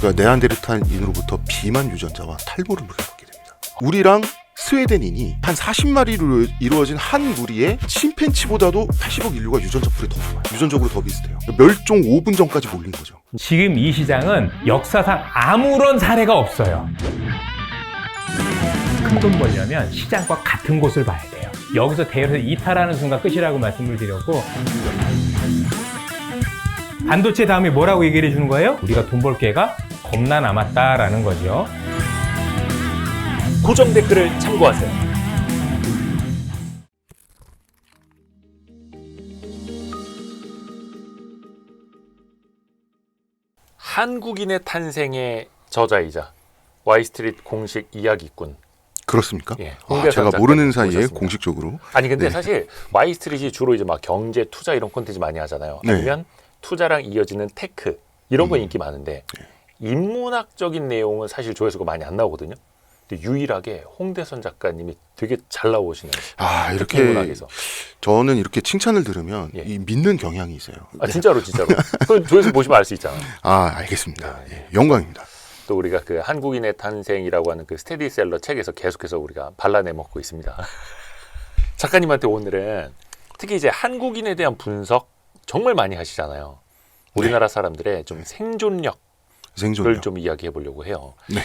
그러니까 네안데르탈인으로부터 비만 유전자와 탈모를 물려받게 됩니다. 우리랑 스웨덴인이 한 40마리로 이루어진 한 무리의 침팬치보다도 80억 인류가 유전자 풀이 더 좋아요. 유전적으로 더 비슷해요. 멸종 5분 전까지 몰린 거죠. 지금 이 시장은 역사상 아무런 사례가 없어요. 큰 돈 벌려면 시장과 같은 곳을 봐야 돼요. 여기서 대열에서 이탈하는 순간 끝이라고 말씀을 드렸고, 반도체 다음에 뭐라고 얘기를 해주는 거예요? 우리가 돈 벌 기회가 겁나 남았다라는 거죠. 고정 댓글을 참고하세요. 한국인의 탄생의 저자이자 와이스트리트 공식 이야기꾼. 그렇습니까? 예, 제가 모르는 작가님 사이에 모셨습니다. 공식적으로. 아니 근데 네. 사실 와이스트리트이 주로 이제 막 경제, 투자 이런 콘텐츠 많이 하잖아요. 네. 아니면 투자랑 이어지는 테크 이런 거 인기 많은데 인문학적인 내용은 사실 조회수가 많이 안 나오거든요. 근데 유일하게 홍대선 작가님이 되게 잘 나오시는. 이렇게 인문학에서. 저는 이렇게 칭찬을 들으면 예. 이 믿는 경향이 있어요. 아 진짜로. 그 조회수 보시면 알 수 있잖아요. 알겠습니다. 예, 영광입니다. 또 우리가 그 한국인의 탄생이라고 하는 그 스테디셀러 책에서 계속해서 우리가 발라내 먹고 있습니다. 작가님한테 오늘은 특히 이제 한국인에 대한 분석 정말 많이 하시잖아요. 우리나라 사람들의 좀 생존력을 좀 이야기해 보려고 해요. 네.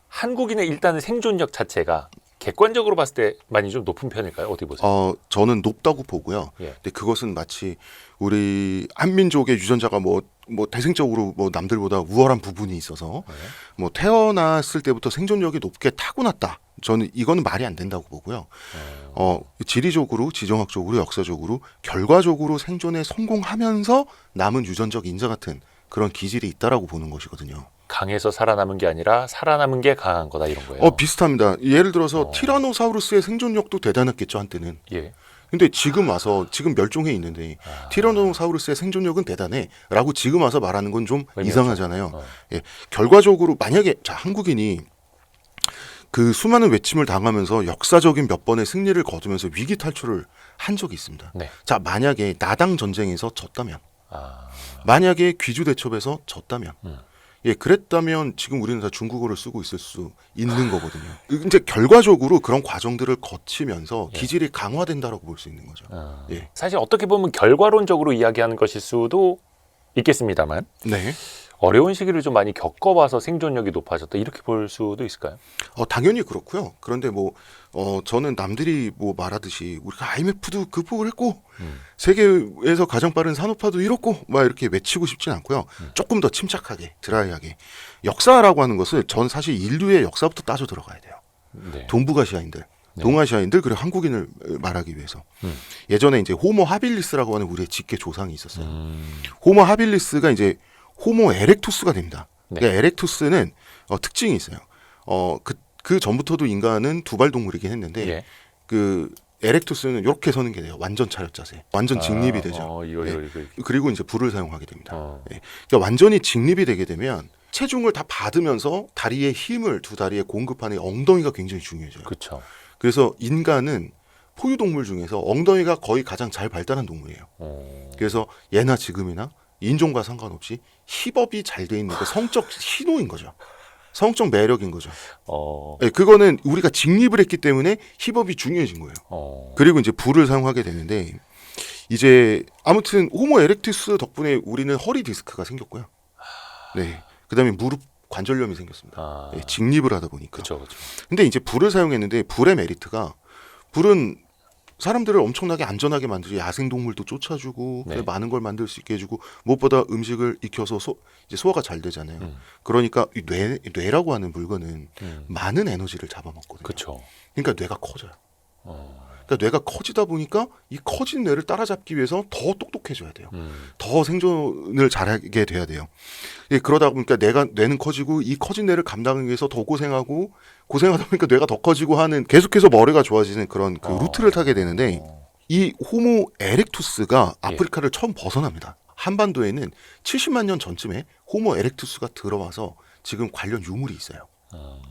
한국인의 일단은 생존력 자체가 객관적으로 봤을 때 많이 좀 높은 편일까요? 어떻게 보세요? 저는 높다고 보고요. 예. 근데 그것은 마치 우리 한민족의 유전자가 뭐 대생적으로 뭐 남들보다 우월한 부분이 있어서 뭐 태어났을 때부터 생존력이 높게 타고났다. 저는 이거는 말이 안 된다고 보고요. 지리적으로, 지정학적으로, 역사적으로, 결과적으로 생존에 성공하면서 남은 유전적 인자 같은 그런 기질이 있다라고 보는 것이거든요. 강해서 살아남은 게 아니라 살아남은 게 강한 거다 이런 거예요. 비슷합니다. 예를 들어서 티라노사우루스의 생존력도 대단했겠죠, 한때는. 예. 근데 지금 와서 지금 멸종해 있는데 티라노사우루스의 생존력은 대단해 라고 지금 와서 말하는 건 좀 이상하잖아요. 예, 결과적으로 만약에 한국인이 그 수많은 외침을 당하면서 역사적인 몇 번의 승리를 거두면서 위기 탈출을 한 적이 있습니다. 네. 자, 만약에 나당 전쟁에서 졌다면, 만약에 귀주 대첩에서 졌다면, 예, 그랬다면 지금 우리는 다 중국어를 쓰고 있을 수 있는 거거든요. 이제 결과적으로 그런 과정들을 거치면서 기질이 강화된다라고 볼 수 있는 거죠. 예. 사실 어떻게 보면 결과론적으로 이야기하는 것일 수도 있겠습니다만 네. 어려운 시기를 좀 많이 겪어봐서 생존력이 높아졌다 이렇게 볼 수도 있을까요? 당연히 그렇고요. 그런데 저는 남들이 말하듯이 우리가 IMF도 극복을 했고 세계에서 가장 빠른 산업화도 이뤘고 막 이렇게 외치고 싶진 않고요. 조금 더 침착하게 드라이하게 역사라고 하는 것을 전 사실 인류의 역사부터 따져 들어가야 돼요. 네. 동북아시아인들, 동아시아인들 그리고 한국인을 말하기 위해서 예전에 이제 호모 하빌리스라고 하는 우리의 직계 조상이 있었어요. 호모 하빌리스가 이제 호모 에렉투스가 됩니다. 네. 그러니까 에렉투스는 특징이 있어요. 그 전부터도 인간은 두발 동물이긴 했는데 예. 그 에렉투스는 이렇게 서는 게 돼요. 완전 차렷 자세. 완전 직립이 되죠. 이거. 그리고 이제 불을 사용하게 됩니다. 예. 그러니까 완전히 직립이 되게 되면 체중을 다 받으면서 다리의 힘을 두 다리에 공급하는 엉덩이가 굉장히 중요해져요. 그렇죠. 그래서 인간은 포유동물 중에서 엉덩이가 거의 가장 잘 발달한 동물이에요. 그래서 예나 지금이나 인종과 상관없이 힙업이 잘 돼 있는 게 성적 신호인 거죠. 성적 매력인 거죠. 네, 그거는 우리가 직립을 했기 때문에 힙업이 중요해진 거예요. 그리고 이제 불을 사용하게 되는데 이제 아무튼 호모 에렉투스 덕분에 우리는 허리 디스크가 생겼고요. 네, 그다음에 무릎 관절염이 생겼습니다. 네, 직립을 하다 보니까. 그렇죠. 근데 이제 불을 사용했는데 불의 메리트가 불은 사람들을 엄청나게 안전하게 만들고 야생동물도 쫓아주고 네. 많은 걸 만들 수 있게 해주고 무엇보다 음식을 익혀서 이제 소화가 잘 되잖아요. 그러니까 이 뇌라고 하는 물건은 많은 에너지를 잡아먹거든요. 그렇죠. 그러니까 뇌가 커져요. 그러니까 뇌가 커지다 보니까 이 커진 뇌를 따라잡기 위해서 더 똑똑해져야 돼요. 더 생존을 잘하게 돼야 돼요. 예, 그러다 보니까 뇌는 커지고 이 커진 뇌를 감당하기 위해서 더 고생하다 보니까 뇌가 더 커지고 하는 계속해서 머리가 좋아지는 그런 그 루트를 타게 되는데 이 호모 에렉투스가 아프리카를 처음 벗어납니다. 한반도에는 70만 년 전쯤에 호모 에렉투스가 들어와서 지금 관련 유물이 있어요.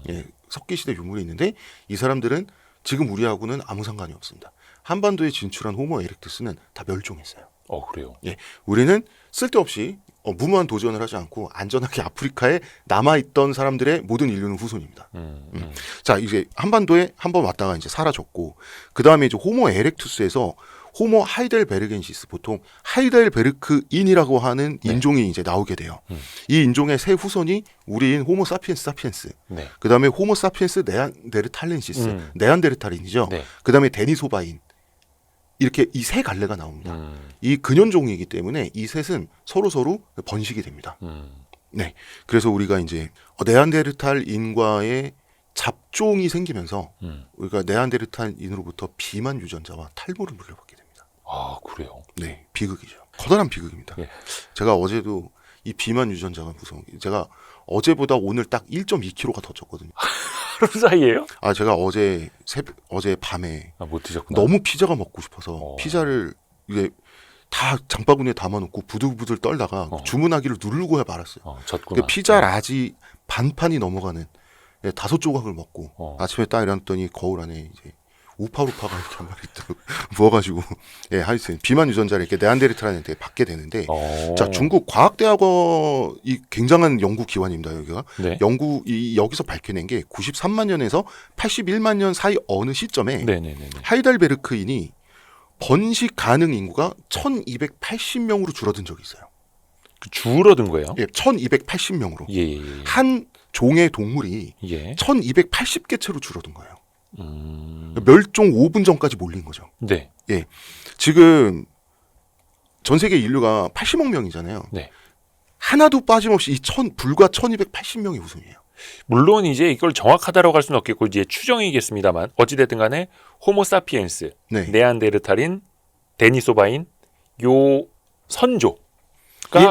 예, 석기시대 유물이 있는데 이 사람들은 지금 우리하고는 아무 상관이 없습니다. 한반도에 진출한 호모 에렉투스는 다 멸종했어요. 그래요. 예, 우리는 쓸데없이 무모한 도전을 하지 않고 안전하게 아프리카에 남아있던 사람들의 모든 인류는 후손입니다. 자, 이제 한반도에 한번 왔다가 이제 사라졌고, 그 다음에 이제 호모 에렉투스에서 호모 하이델베르겐시스, 보통 하이델베르크인이라고 하는 네. 인종이 이제 나오게 돼요. 이 인종의 새 후손이 우리인 호모 사피엔스 사피엔스, 네. 그 다음에 호모 사피엔스 네안데르탈렌시스, 네안데르탈인이죠. 네. 그 다음에 데니소바인, 이렇게 이 세 갈래가 나옵니다. 이 근현종이기 때문에 이 셋은 서로 번식이 됩니다. 네, 그래서 우리가 이제 네안데르탈인과의 잡종이 생기면서 우리가 네안데르탈인으로부터 비만 유전자와 탈모를 물려받게 됩니다. 아, 그래요. 네, 비극이죠. 커다란 비극입니다. 예. 제가 어제도 이 비만 유전자가 무서운 게, 제가 어제보다 오늘 딱 1.2kg가 더 쪘거든요. 하루 사이에요? 아, 제가 어제 밤에 못 드셨구나. 너무 피자가 먹고 싶어서 피자를 이게 다 장바구니에 담아놓고 부들부들 떨다가 주문하기를 누르고 말았어요. 졌구나. 피자 라지 반판이 넘어가는 5조각을 먹고 아침에 딱 일어났더니 거울 안에 이제 우파루파가 이렇게 한 마리 부어가지고 하여튼 비만 유전자를 이렇게 네안데르탈한테 받게 되는데, 자, 중국 과학대학원이 굉장한 연구 기관입니다. 여기가 네. 여기서 밝혀낸 게 93만 년에서 81만 년 사이 어느 시점에 네네네. 하이델베르크인이 번식 가능 인구가 1280명으로 줄어든 적이 있어요. 줄어든 거예요? 예, 1280명으로. 예. 한 종의 동물이 예. 1280개체로 줄어든 거예요. 멸종 5분 전까지 몰린 거죠. 네. 예. 지금 전 세계 인류가 80억 명이잖아요. 네. 하나도 빠짐없이 불과 1280명의 후손이에요. 물론 이제 이걸 정확하다라고 할 수는 없겠고 이제 추정이겠습니다만 어찌됐든 간에 호모사피엔스, 네. 네안데르탈인, 데니소바인 요 선조가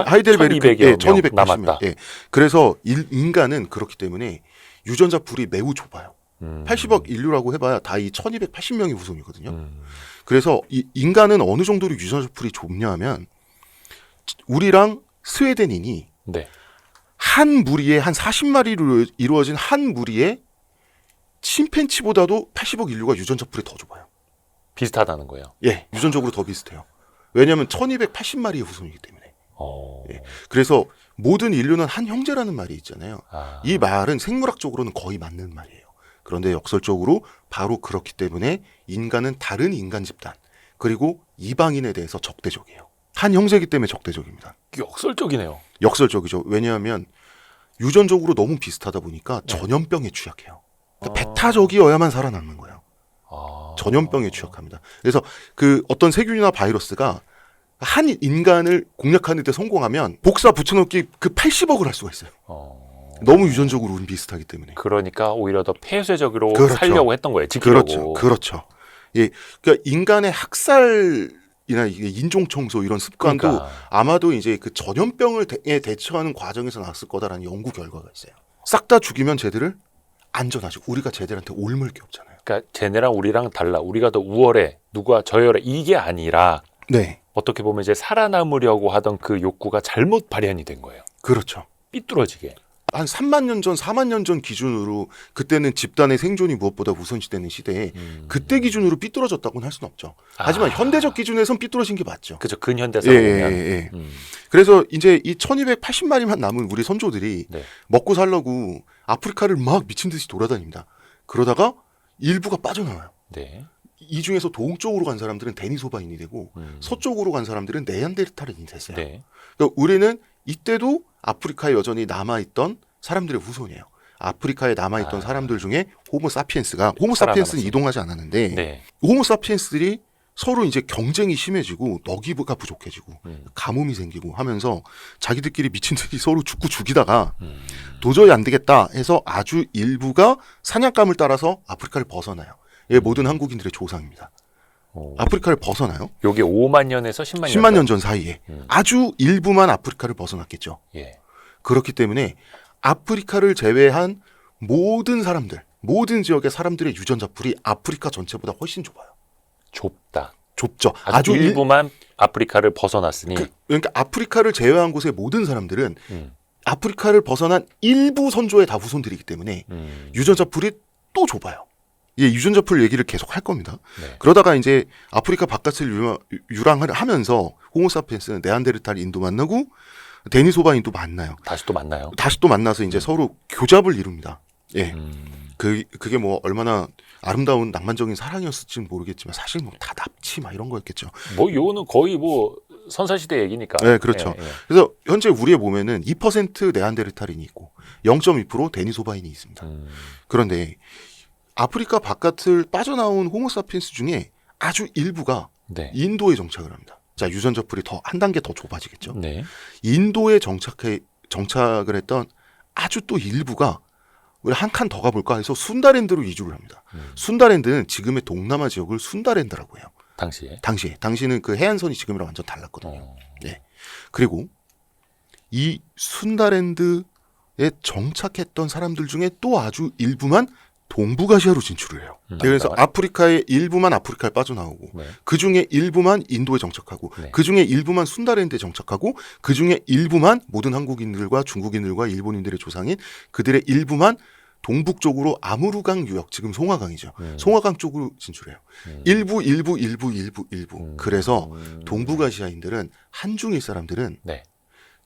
하이델베르크 1200여 명 남았다. 예. 그래서 인간은 그렇기 때문에 유전자 풀이 매우 좁아요. 80억 인류라고 해봐야 다 이 1280명의 후손이거든요. 그래서 이 인간은 어느 정도로 유전자 풀이 좁냐 하면, 우리랑 스웨덴인이 네. 한 무리에 한 40마리로 이루어진 한 무리에 침팬치보다도 80억 인류가 유전자 풀이 더 좁아요. 비슷하다는 거예요. 예, 유전적으로 더 비슷해요. 왜냐하면 1280마리의 후손이기 때문에. 예. 그래서 모든 인류는 한 형제라는 말이 있잖아요. 이 말은 생물학적으로는 거의 맞는 말이에요. 그런데 역설적으로 바로 그렇기 때문에 인간은 다른 인간 집단, 그리고 이방인에 대해서 적대적이에요. 한 형제이기 때문에 적대적입니다. 역설적이네요. 역설적이죠. 왜냐하면 유전적으로 너무 비슷하다 보니까 전염병에 취약해요. 그러니까 배타적이어야만 살아남는 거예요. 전염병에 취약합니다. 그래서 그 어떤 세균이나 바이러스가 한 인간을 공략하는 데 성공하면 복사 붙여넣기 그 80억을 할 수가 있어요. 너무 유전적으로 우린 비슷하기 때문에. 그러니까 오히려 더 폐쇄적으로 그렇죠. 살려고 했던 거예요. 지키려고. 그렇죠. 예, 그러니까 인간의 학살이나 인종 청소 이런 습관도 그러니까. 아마도 이제 그 전염병을 대처하는 과정에서 나왔을 거다라는 연구 결과가 있어요. 싹 다 죽이면 쟤들을 안전하죠. 우리가 쟤들한테 옮을 게 없잖아요. 그러니까 쟤네랑 우리랑 달라. 우리가 더 우월해. 누가 저열해. 이게 아니라 네, 어떻게 보면 이제 살아남으려고 하던 그 욕구가 잘못 발현이 된 거예요. 그렇죠. 삐뚤어지게. 한 3만 년 전, 4만 년 전 기준으로, 그때는 집단의 생존이 무엇보다 우선시되는 시대에 그때 기준으로 삐뚤어졌다고는 할 수는 없죠. 하지만 현대적 기준에선 삐뚤어진 게 맞죠. 그죠. 근현대사로 보면. 예. 그래서 이제 이 1280마리만 남은 우리 선조들이 네. 먹고 살려고 아프리카를 막 미친 듯이 돌아다닙니다. 그러다가 일부가 빠져나와요. 네. 이 중에서 동쪽으로 간 사람들은 데니소바인이 되고 서쪽으로 간 사람들은 네안데르탈인이 됐어요. 네. 그러니까 우리는 이때도 아프리카에 여전히 남아있던 사람들의 후손이에요. 아프리카에 남아있던 사람들 중에 호모 사피엔스는 살아남았습니다. 이동하지 않았는데, 네. 호모 사피엔스들이 서로 이제 경쟁이 심해지고 너기가 부족해지고 가뭄이 생기고 하면서 자기들끼리 미친 듯이 서로 죽이다가 도저히 안 되겠다 해서 아주 일부가 사냥감을 따라서 아프리카를 벗어나요. 이게 모든 한국인들의 조상입니다. 아프리카를 벗어나요. 요게 5만 년에서 10만 년. 10만 년 전 사이에 아주 일부만 아프리카를 벗어났겠죠. 예. 그렇기 때문에 아프리카를 제외한 모든 사람들, 모든 지역의 사람들의 유전자 풀이 아프리카 전체보다 훨씬 좁아요. 좁죠. 아주 일부만 아프리카를 벗어났으니. 그러니까 아프리카를 제외한 곳의 모든 사람들은 아프리카를 벗어난 일부 선조의 다 후손들이기 때문에 유전자 풀이 또 좁아요. 예, 유전자풀 얘기를 계속 할 겁니다. 네. 그러다가 이제 아프리카 바깥을 유랑을 하면서 호모사피엔스는 네안데르탈 인도 만나고 데니소바 인도 만나요. 다시 또 만나요. 다시 또 만나서 이제 서로 교잡을 이룹니다. 예. 그게 뭐 얼마나 아름다운 낭만적인 사랑이었을지는 모르겠지만 사실 뭐 다 납치 막 이런 거였겠죠. 뭐 요거는 거의 뭐 선사시대 얘기니까. 네, 그렇죠. 예, 예. 그래서 현재 우리에 보면은 2% 네안데르탈인이 있고 0.2% 데니소바인이 있습니다. 그런데 아프리카 바깥을 빠져나온 호모사피엔스 중에 아주 일부가 네. 인도에 정착을 합니다. 자, 유전자풀이 더 한 단계 더 좁아지겠죠. 네. 인도에 정착을 했던 아주 또 일부가 우리 한 칸 더 가볼까 해서 순다랜드로 이주를 합니다. 순다랜드는 지금의 동남아 지역을 순다랜드라고 해요. 당시는 그 해안선이 지금이랑 완전 달랐거든요. 네. 그리고 이 순다랜드에 정착했던 사람들 중에 또 아주 일부만 동북아시아로 진출을 해요. 그래서 아프리카의 일부만 아프리카에 빠져나오고 네. 그 중에 일부만 인도에 정착하고 네. 그 중에 일부만 순다랜드에 정착하고 그 중에 일부만 모든 한국인들과 중국인들과 일본인들의 조상인 그들의 일부만 동북 쪽으로 아무르강 유역, 지금 송화강이죠. 송화강 쪽으로 진출해요. 일부. 그래서 동북아시아인들은 한중일 사람들은 네.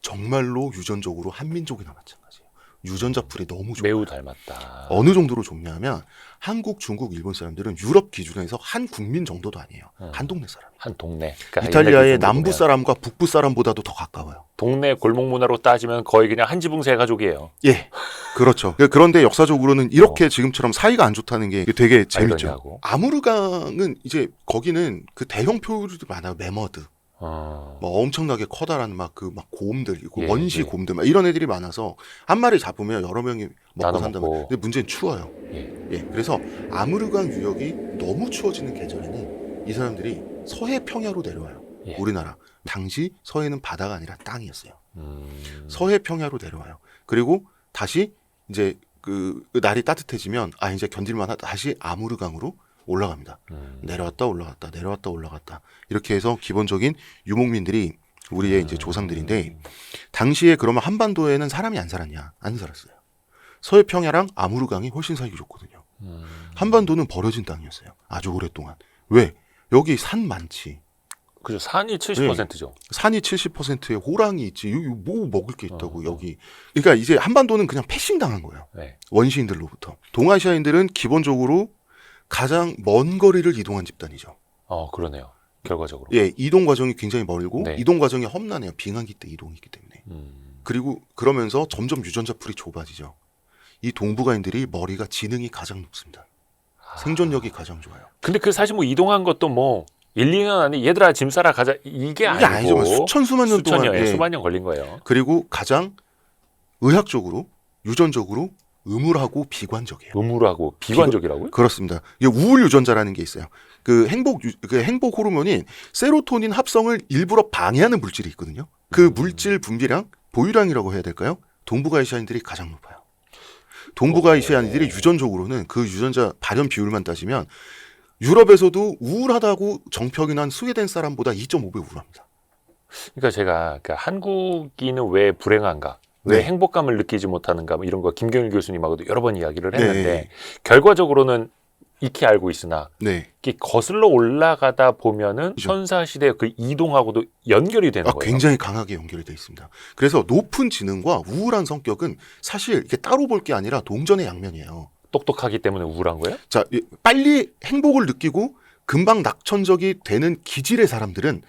정말로 유전적으로 한민족이나 마찬가지예요. 유전자풀이 너무 좁아요. 매우 닮았다. 어느 정도로 좁냐면 한국, 중국, 일본 사람들은 유럽 기준에서 한 국민 정도도 아니에요. 한 동네 사람이에요. 한 동네. 그러니까 이탈리아의 옛날 남부 사람과 북부 사람보다도 더 가까워요. 동네 골목 문화로 따지면 거의 그냥 한 지붕 세 가족이에요. 예, 그렇죠. 그런데 역사적으로는 이렇게 지금처럼 사이가 안 좋다는 게 되게 재밌죠. 아이러니하고. 아무르강은 이제 거기는 그 대형 표류도 많아요. 매머드. 뭐 엄청나게 커다란 막 곰들, 예, 원시 예. 곰들, 막 이런 애들이 많아서 한 마리 잡으면 여러 명이 먹고 나눠 산다면. 먹고. 근데 문제는 추워요. 예. 예, 그래서 아무르강 유역이 너무 추워지는 계절에는 이 사람들이 서해 평야로 내려와요. 예. 우리나라. 당시 서해는 바다가 아니라 땅이었어요. 서해 평야로 내려와요. 그리고 다시 이제 그 날이 따뜻해지면 이제 견딜만하다. 다시 아무르강으로 올라갑니다. 내려왔다 올라갔다 이렇게 해서 기본적인 유목민들이 우리의 이제 조상들인데 당시에 그러면 한반도에는 사람이 안 살았냐? 안 살았어요. 서해 평야랑 아무르강이 훨씬 살기 좋거든요. 한반도는 버려진 땅이었어요. 아주 오랫동안. 왜? 여기 산 많지. 그죠. 산이 70%죠. 산이 70%에 호랑이 있지. 여기 뭐 먹을 게 있다고 여기. 그러니까 이제 한반도는 그냥 패싱 당한 거예요. 네. 원시인들로부터. 동아시아인들은 기본적으로 가장 먼 거리를 이동한 집단이죠. 그러네요. 결과적으로. 예, 이동 과정이 굉장히 멀고 네. 이동 과정이 험난해요. 빙하기 때 이동이기 때문에. 그리고 그러면서 점점 유전자풀이 좁아지죠. 이 동북아인들이 머리가 지능이 가장 높습니다. 생존력이 가장 좋아요. 근데 그 사실 뭐 이동한 것도 뭐 1, 2년 안에 얘들아 짐 싸라 가자 이게 아니고 수천 수만 년 동안. 예. 수만 년 걸린 거예요. 그리고 가장 의학적으로 유전적으로 음울하고 비관적이에요. 음울하고 비관적이라고요? 그렇습니다. 이게 우울 유전자라는 게 있어요. 그 행복 호르몬인 세로토닌 합성을 일부러 방해하는 물질이 있거든요. 그 물질 분비량, 보유량이라고 해야 될까요? 동북아시아인들이 가장 높아요. 동북아시아인들이 유전적으로는 그 유전자 발현 비율만 따지면 유럽에서도 우울하다고 정평이 난 스웨덴 사람보다 2.5배 우울합니다. 그러니까 제가 한국인은 왜 불행한가? 왜 네. 행복감을 느끼지 못하는가? 뭐 이런 거 김경일 교수님하고도 여러 번 이야기를 했는데 네. 결과적으로는 익히 알고 있으나 네. 이게 거슬러 올라가다 보면은 그죠. 선사시대 그 이동하고도 연결이 되는 거예요. 굉장히 강하게 연결이 되어 있습니다. 그래서 높은 지능과 우울한 성격은 사실 이렇게 따로 볼 게 아니라 동전의 양면이에요. 똑똑하기 때문에 우울한 거예요? 자, 빨리 행복을 느끼고 금방 낙천적이 되는 기질의 사람들은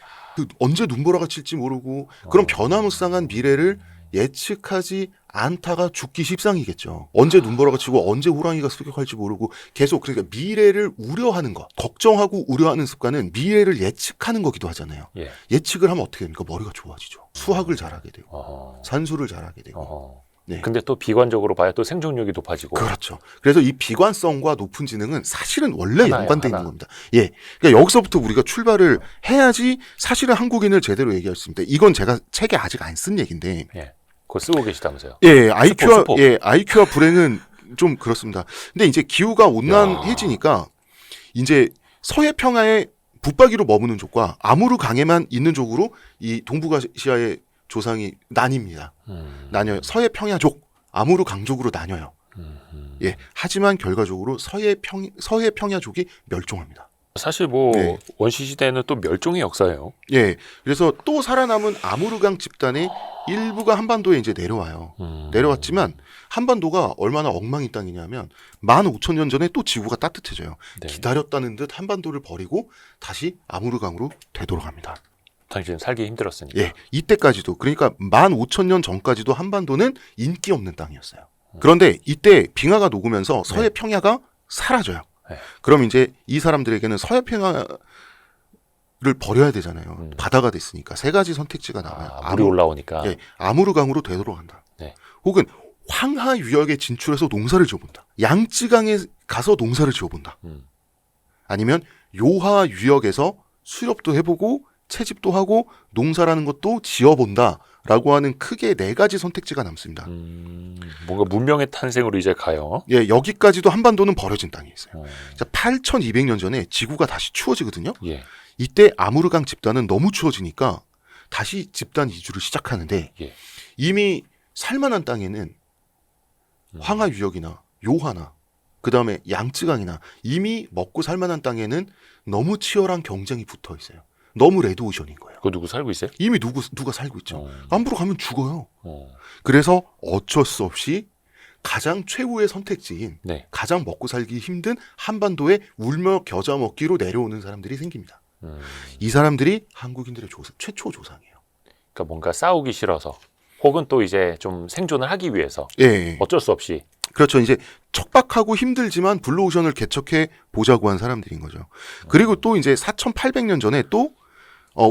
언제 눈보라가 칠지 모르고 그런 변화무쌍한 미래를 예측하지 않다가 죽기 십상이겠죠. 언제 눈보라가 치고 언제 호랑이가 습격할지 모르고 계속 그러니까 미래를 우려하는 것, 걱정하고 우려하는 습관은 미래를 예측하는 거기도 하잖아요. 예. 예측을 하면 어떻게 됩니까? 머리가 좋아지죠. 수학을 잘하게 되고 산수를 잘하게 되고. 네. 근데 또 비관적으로 봐야 또 생존력이 높아지고. 그렇죠. 그래서 이 비관성과 높은 지능은 사실은 원래 하나예요, 연관돼 하나. 있는 겁니다. 예. 그러니까 여기서부터 우리가 출발을 해야지 사실은 한국인을 제대로 얘기할 수 있습니다. 이건 제가 책에 아직 안 쓴 얘기인데. 예. 그거 쓰고 계시다면서요? 예, 스포. IQ와 불행은 좀 그렇습니다. 근데 이제 기후가 온난해지니까 이제 서해 평야의 붙박이로 머무는 쪽과 아무르 강에만 있는 쪽으로 이 동북아시아의 조상이 나뉩니다. 나뉘어요. 서해 평야족, 아무르 강족으로 나뉘어요. 예, 하지만 결과적으로 서해 평야족이 멸종합니다. 사실 뭐 네. 원시 시대는 또 멸종의 역사예요. 예, 그래서 또 살아남은 아무르강 집단의 일부가 한반도에 이제 내려와요. 내려왔지만 한반도가 얼마나 엉망인 땅이냐면 15,000년 전에 또 지구가 따뜻해져요. 네. 기다렸다는 듯 한반도를 버리고 다시 아무르강으로 되돌아갑니다. 당신은 살기 힘들었으니까. 예, 이때까지도 그러니까 15,000년 전까지도 한반도는 인기 없는 땅이었어요. 그런데 이때 빙하가 녹으면서 서해 평야가 사라져요. 네. 그럼 이제 이 사람들에게는 서해 평야를 버려야 되잖아요. 바다가 됐으니까 세 가지 선택지가 나와요. 물이 올라오니까. 예, 아무르강으로 되돌아간다. 네. 혹은 황하 유역에 진출해서 농사를 지어본다. 양쯔강에 가서 농사를 지어본다. 아니면 요하 유역에서 수렵도 해보고 채집도 하고 농사라는 것도 지어본다라고 하는 크게 네 가지 선택지가 남습니다. 뭔가 문명의 탄생으로 이제 가요. 예, 여기까지도 한반도는 버려진 땅이 있어요. 어. 자, 8,200년 전에 지구가 다시 추워지거든요. 예. 이때 아무르강 집단은 너무 추워지니까 다시 집단 이주를 시작하는데 예. 이미 살만한 땅에는 황하 유역이나 요하나 그 다음에 양쯔강이나 이미 먹고 살만한 땅에는 너무 치열한 경쟁이 붙어 있어요. 너무 레드오션인 거예요. 그거 누구 살고 있어요? 이미 누가 살고 있죠. 남부로 가면 죽어요. 어. 그래서 어쩔 수 없이 가장 최후의 선택지인 네. 가장 먹고 살기 힘든 한반도에 울며 겨자 먹기로 내려오는 사람들이 생깁니다. 이 사람들이 한국인들의 최초 조상이에요. 그러니까 뭔가 싸우기 싫어서 혹은 또 이제 좀 생존을 하기 위해서 예, 어쩔 수 없이 그렇죠. 이제 척박하고 힘들지만 블루오션을 개척해 보자고 한 사람들인 거죠. 그리고 또 이제 4,800년 전에 또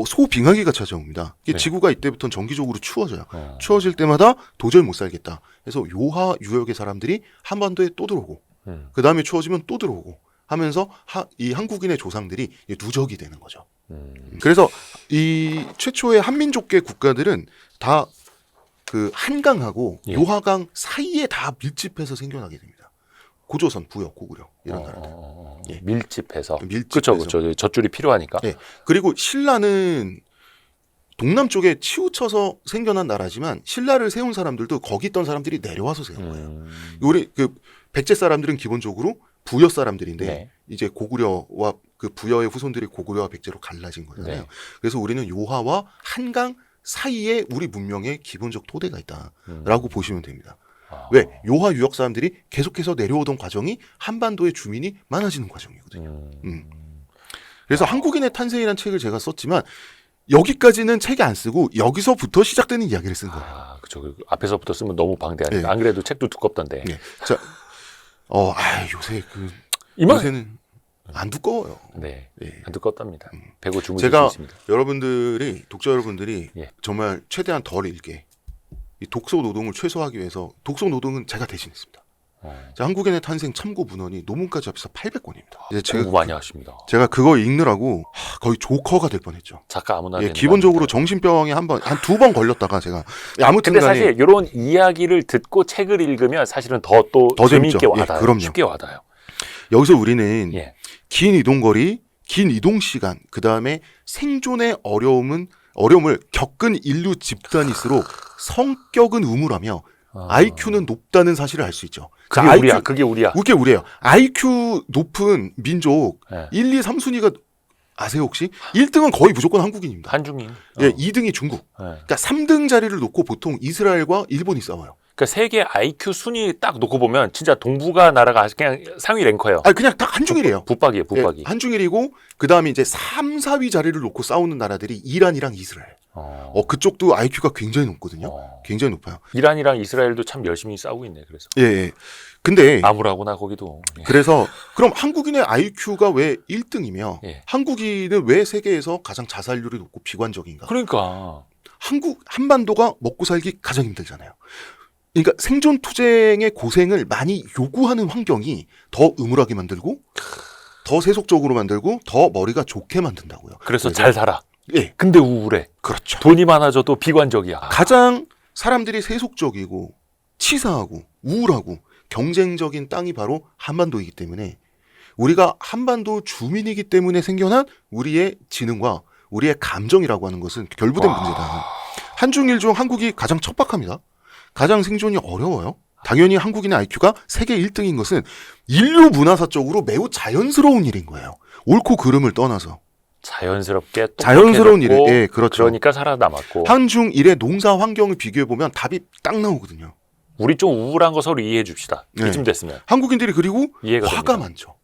소빙하기가 찾아옵니다. 이게 네. 지구가 이때부터는 정기적으로 추워져요. 추워질 때마다 도저히 못 살겠다. 그래서 요하 유역의 사람들이 한반도에 또 들어오고 그 다음에 추워지면 또 들어오고 하면서 이 한국인의 조상들이 누적이 되는 거죠. 그래서 이 최초의 한민족계 국가들은 다 그 한강하고 예. 요하강 사이에 다 밀집해서 생겨나게 됩니다. 고조선, 부여, 고구려 이런 나라들. 예. 밀집해서. 밀집해서. 그렇죠. 젖줄이 필요하니까. 예. 그리고 신라는 동남쪽에 치우쳐서 생겨난 나라지만 신라를 세운 사람들도 거기 있던 사람들이 내려와서 세운 거예요. 우리 그 백제 사람들은 기본적으로 부여 사람들인데 네. 이제 고구려와 그 부여의 후손들이 고구려와 백제로 갈라진 거잖아요. 네. 그래서 우리는 요하와 한강 사이에 우리 문명의 기본적 토대가 있다라고 보시면 됩니다. 왜? 요하 유역 사람들이 계속해서 내려오던 과정이 한반도의 주민이 많아지는 과정이거든요. 그래서 한국인의 탄생이라는 책을 제가 썼지만 여기까지는 책에 안 쓰고 여기서부터 시작되는 이야기를 쓴 거예요. 그렇죠. 앞에서부터 쓰면 너무 방대하니까. 네. 안 그래도 책도 두껍던데. 네. 자, 요새 요새는 안 두꺼워요. 네. 예. 안 두껍답니다. 배고 주무실 수 제가 있습니다. 독자 여러분들이 예. 정말 최대한 덜 읽게 이 독서 노동을 최소화하기 위해서 독서 노동은 제가 대신했습니다. 자, 한국인의 탄생 참고 문헌이 논문까지 합해서 800권입니다. 이제 공부 많이 하십니다. 제가 그거 읽느라고 거의 조커가 될 뻔했죠. 작가 아무나 예, 되는 기본적으로 거 아닙니까? 정신병에 한 2번 걸렸다가 제가 아무튼 근데 간에 사실 이런 이야기를 듣고 책을 읽으면 사실은 더 재미있게 재밌죠. 예, 와닿아요. 그럼요. 쉽게 와닿아요. 여기서 우리는 예. 긴 이동거리, 긴 이동 시간, 그 다음에 생존의 어려움을 겪은 인류 집단일수록 성격은 우물하며 IQ는 높다는 사실을 알 수 있죠. 그게 자, 우리야. 그게 우리야. 그게 우리예요. IQ 높은 민족 예. 1, 2, 3순위가 아세요 혹시? 1등은 거의 무조건 한국인입니다. 한중인. 예, 2등이 중국. 예. 그러니까 3등 자리를 놓고 보통 이스라엘과 일본이 싸워요. 그러니까 세계 IQ 순위 딱 놓고 보면 진짜 동북아 나라가 그냥 상위 랭커예요. 아니 그냥 딱 한중일이에요. 붙박이에요, 붙박이. 예, 한중일이고 그다음에 이제 3, 4위 자리를 놓고 싸우는 나라들이 이란이랑 이스라엘. 그쪽도 IQ가 굉장히 높거든요. 굉장히 높아요. 이란이랑 이스라엘도 참 열심히 싸우고 있네. 그래서 예, 예. 근데 나무라구나 거기도. 예. 그래서 그럼 한국인의 IQ가 왜 1등이며 예. 한국인은 왜 세계에서 가장 자살률이 높고 비관적인가? 그러니까 한반도가 먹고 살기 가장 힘들잖아요. 그러니까 생존 투쟁의 고생을 많이 요구하는 환경이 더 음울하게 만들고 더 세속적으로 만들고 더 머리가 좋게 만든다고요. 그래서 잘 살아. 예, 근데 우울해. 그렇죠. 돈이 많아져도 비관적이야. 가장 사람들이 세속적이고 치사하고 우울하고 경쟁적인 땅이 바로 한반도이기 때문에 우리가 한반도 주민이기 때문에 생겨난 우리의 지능과 우리의 감정이라고 하는 것은 결부된 문제다. 한중일 중 한국이 가장 척박합니다. 가장 생존이 어려워요. 당연히 한국인의 IQ가 세계 1등인 것은 인류 문화사적으로 매우 자연스러운 일인 거예요. 옳고 그름을 떠나서. 자연스럽게 자연스러운 일에, 똑똑해졌고, 예, 그렇죠. 그러니까 살아남았고. 한중일의 농사 환경을 비교해 보면 답이 딱 나오거든요. 우리 좀 우울한 거 서로 이해해 줍시다. 네. 이쯤 됐으면 한국인들이 그리고 이해가 화가 됩니다. 많죠.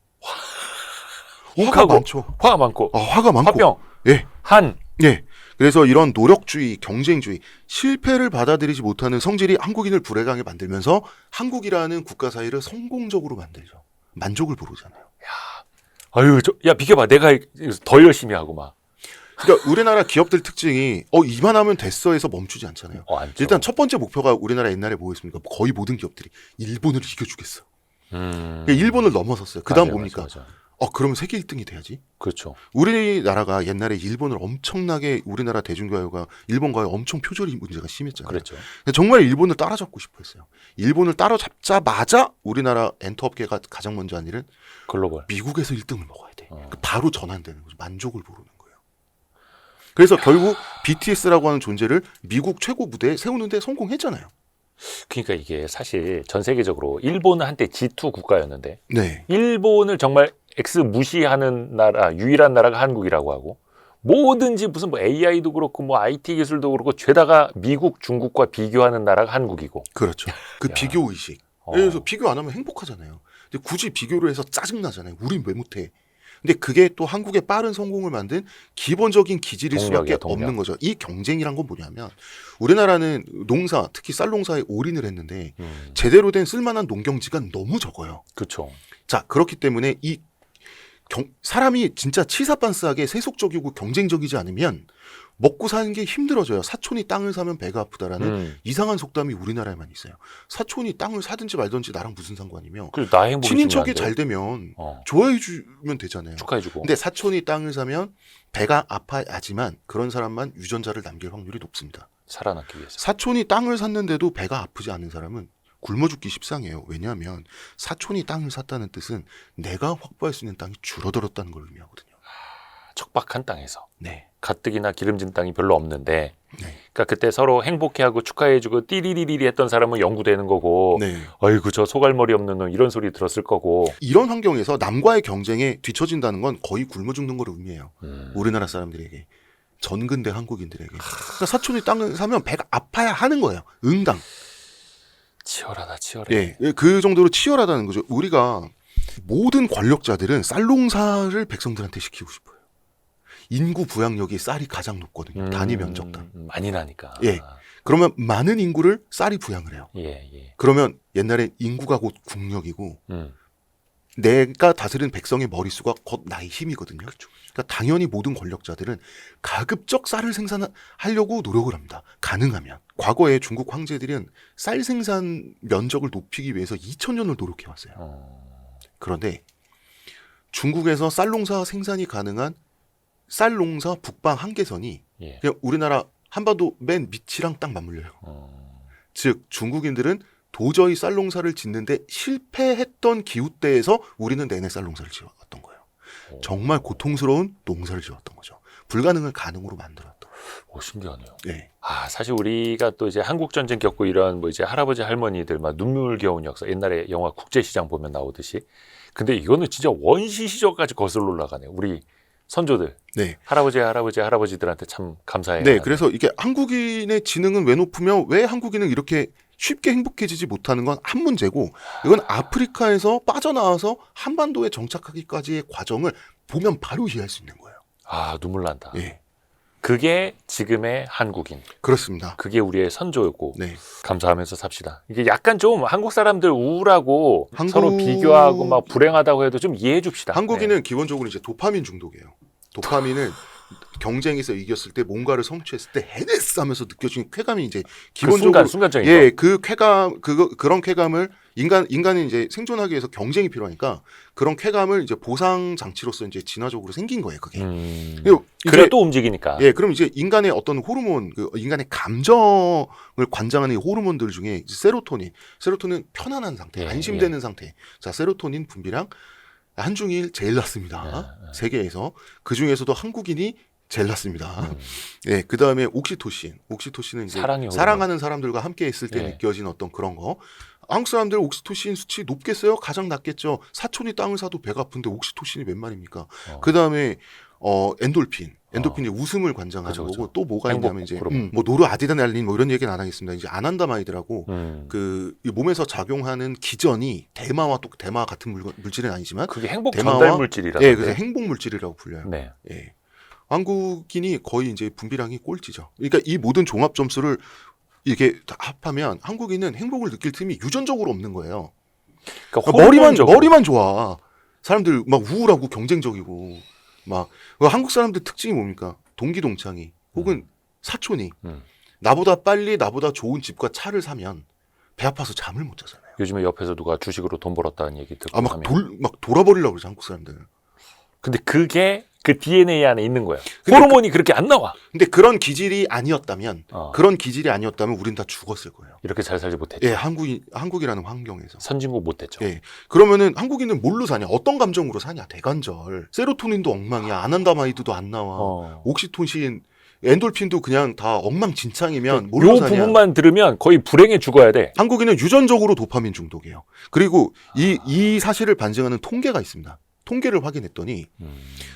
욱하고 많죠. 화가 많고 화가 많고. 화병, 예, 한 예. 그래서 이런 노력주의, 경쟁주의, 실패를 받아들이지 못하는 성질이 한국인을 불행하게 만들면서 한국이라는 국가 사회를 성공적으로 만들죠. 만족을 부르잖아요. 아유, 야 비켜봐, 내가 더 열심히 하고 막. 그러니까 우리나라 기업들 특징이 이만하면 됐어에서 멈추지 않잖아요. 안 일단 첫 번째 목표가 우리나라 옛날에 뭐였습니까? 거의 모든 기업들이 일본을 이겨주겠어. 그러니까 일본을 넘어섰어요. 그다음 뭡니까? 맞아. 그러면 세계 1등이 돼야지. 그렇죠. 우리나라가 옛날에 일본을 엄청나게 우리나라 대중교육과 일본과의 엄청 표절이 문제가 심했잖아요. 그렇죠. 근데 정말 일본을 따라잡고 싶어 했어요. 일본을 따라잡자마자 우리나라 엔터업계가 가장 먼저 한 일은 글로벌. 미국에서 1등을 먹어야 돼. 바로 전환되는 거죠. 만족을 부르는 거예요. 그래서 결국 BTS라고 하는 존재를 미국 최고 무대에 세우는데 성공했잖아요. 그러니까 이게 사실 전 세계적으로 일본은 한때 G2 국가였는데 네. 일본을 정말 X 무시하는 나라, 유일한 나라가 한국이라고 하고 뭐든지 무슨 뭐 AI도 그렇고 뭐 IT 기술도 그렇고 죄다가 미국, 중국과 비교하는 나라가 한국이고. 그렇죠. 그 야. 비교 의식. 그래서 비교 안 하면 행복하잖아요. 근데 굳이 비교를 해서 짜증 나잖아요. 우린 왜 못해? 근데 그게 또 한국의 빠른 성공을 만든 기본적인 기질일 수밖에 없는 거죠. 이 경쟁이란 건 뭐냐면 우리나라는 농사, 특히 쌀 농사에 올인을 했는데 제대로 된 쓸만한 농경지가 너무 적어요. 그렇죠. 자, 그렇기 때문에 사람이 진짜 치사반스하게 세속적이고 경쟁적이지 않으면 먹고 사는 게 힘들어져요. 사촌이 땅을 사면 배가 아프다라는 이상한 속담이 우리나라에만 있어요. 사촌이 땅을 사든지 말든지 나랑 무슨 상관이며 그래서 나 행복이 친인척이 중요한데. 잘 되면 좋아해 주면 되잖아요. 축하해주고. 근데 사촌이 땅을 사면 배가 아파야지만 그런 사람만 유전자를 남길 확률이 높습니다. 살아남기 위해서. 사촌이 땅을 샀는데도 배가 아프지 않은 사람은 굶어 죽기 십상이에요. 왜냐하면 사촌이 땅을 샀다는 뜻은 내가 확보할 수 있는 땅이 줄어들었다는 걸 의미하거든요. 척박한 땅에서. 네. 가뜩이나 기름진 땅이 별로 없는데 네. 그러니까 그때 서로 행복해하고 축하해주고 띠리리리리 했던 사람은 연구되는 거고 네. 아이고 저 소갈머리 없는 놈 이런 소리 들었을 거고 이런 환경에서 남과의 경쟁에 뒤처진다는 건 거의 굶어 죽는 걸 의미해요. 우리나라 사람들에게. 전근대 한국인들에게. 그러니까 사촌이 땅을 사면 배가 아파야 하는 거예요. 응당. 치열하다 치열해. 예, 그 정도로 치열하다는 거죠. 우리가 모든 권력자들은 쌀농사를 백성들한테 시키고 싶어요. 인구 부양력이 쌀이 가장 높거든요. 단위 면적당. 많이 나니까. 예. 그러면 많은 인구를 쌀이 부양을 해요. 예. 그러면 옛날에 인구가 곧 국력이고 내가 다스리는 백성의 머릿수가 곧 나의 힘이거든요. 그러니까 당연히 모든 권력자들은 가급적 쌀을 생산하려고 노력을 합니다. 가능하면. 과거에 중국 황제들은 쌀 생산 면적을 높이기 위해서 2000년을 노력해왔어요. 그런데 중국에서 쌀 농사 생산이 가능한 쌀 농사 북방 한계선이 그냥 우리나라 한반도 맨 밑이랑 딱 맞물려요. 즉 중국인들은 도저히 쌀 농사를 짓는데 실패했던 기후대에서 우리는 내내 쌀 농사를 지어왔던 거예요. 정말 고통스러운 농사를 지어왔던 거죠. 불가능을 가능으로 만들었던. 오, 신기하네요. 네. 사실 우리가 또 이제 한국 전쟁 겪고 이런 뭐 이제 할아버지 할머니들 막 눈물겨운 역사 옛날에 영화 국제시장 보면 나오듯이 근데 이거는 진짜 원시 시절까지 거슬러 올라가네요. 우리 선조들. 네. 할아버지들한테 참 감사해요. 네, 그래서 이게 한국인의 지능은 왜 높으며 왜 한국인은 이렇게 쉽게 행복해지지 못하는 건 한 문제고 이건 아프리카에서 빠져나와서 한반도에 정착하기까지의 과정을 보면 바로 이해할 수 있는 거예요. 눈물 난다. 예. 그게 지금의 한국인. 그렇습니다. 그게 우리의 선조였고 네. 감사하면서 삽시다. 이게 약간 좀 한국 사람들 우울하고 서로 비교하고 막 불행하다고 해도 좀 이해해 줍시다. 한국인은 기본적으로 이제 도파민 중독이에요. 도파민은 경쟁에서 이겼을 때 뭔가를 성취했을 때 해냈어 하면서 느껴지는 쾌감이 이제 기본적으로 순간적인 예, 그 쾌감 그런 쾌감을 인간이 이제 생존하기 위해서 경쟁이 필요하니까 그런 쾌감을 이제 보상 장치로서 이제 진화적으로 생긴 거예요, 그게. 그래 또 움직이니까. 예, 그럼 이제 인간의 어떤 호르몬, 인간의 감정을 관장하는 이 호르몬들 중에 세로토닌 편안한 상태, 안심되는 상태. 자, 세로토닌 분비량 한중일 제일 낮습니다. 세계에서. 그 중에서도 한국인이 제일 낮습니다. 예, 그 다음에 옥시토신은 이제 사랑하는 사람들과 함께 있을 때 느껴진 어떤 그런 거. 한국 사람들 옥시토신 수치 높겠어요? 가장 낮겠죠. 사촌이 땅을 사도 배가 아픈데 옥시토신이 몇 말입니까? 그 다음에 엔돌핀이 웃음을 관장하는 그쵸, 그쵸. 거고 또 뭐가 행복 있냐면 이제 호르몬. 뭐 노르아드레날린 뭐 이런 얘기는 안 하겠습니다. 이제 아난다마이드라고 이 몸에서 작용하는 기전이 대마 같은 물질은 아니지만 그게 행복 대마와- 전달 물질이라서. 예, 그래서 행복 물질이라고 불려요. 네. 예. 한국인이 거의 이제 분비량이 꼴찌죠. 그러니까 이 모든 종합 점수를 이게 다 합하면 한국인은 행복을 느낄 틈이 유전적으로 없는 거예요. 그러니까 그러니까 머리만 좋아. 사람들 막 우울하고 경쟁적이고 막 한국 사람들 특징이 뭡니까? 동기동창이 혹은 사촌이 나보다 빨리 나보다 좋은 집과 차를 사면 배 아파서 잠을 못 자잖아요. 요즘에 옆에서 누가 주식으로 돈 벌었다는 얘기 듣고 막 돌아버리려고 그러죠, 한국 사람들. 근데 그게 그 DNA 안에 있는 거야. 근데 호르몬이 그렇게 안 나와. 근데 그런 기질이 아니었다면 우린 다 죽었을 거예요. 이렇게 잘 살지 못했죠. 예, 한국이라는 환경에서. 선진국 못했죠. 예. 그러면은 한국인은 뭘로 사냐? 어떤 감정으로 사냐? 대관절. 세로토닌도 엉망이야. 아난다마이드도 안 나와. 옥시토신, 엔돌핀도 그냥 다 엉망진창이면 뭘로 요 사냐? 부분만 들으면 거의 불행에 죽어야 돼. 한국인은 유전적으로 도파민 중독이에요. 그리고 이 사실을 반증하는 통계가 있습니다. 통계를 확인했더니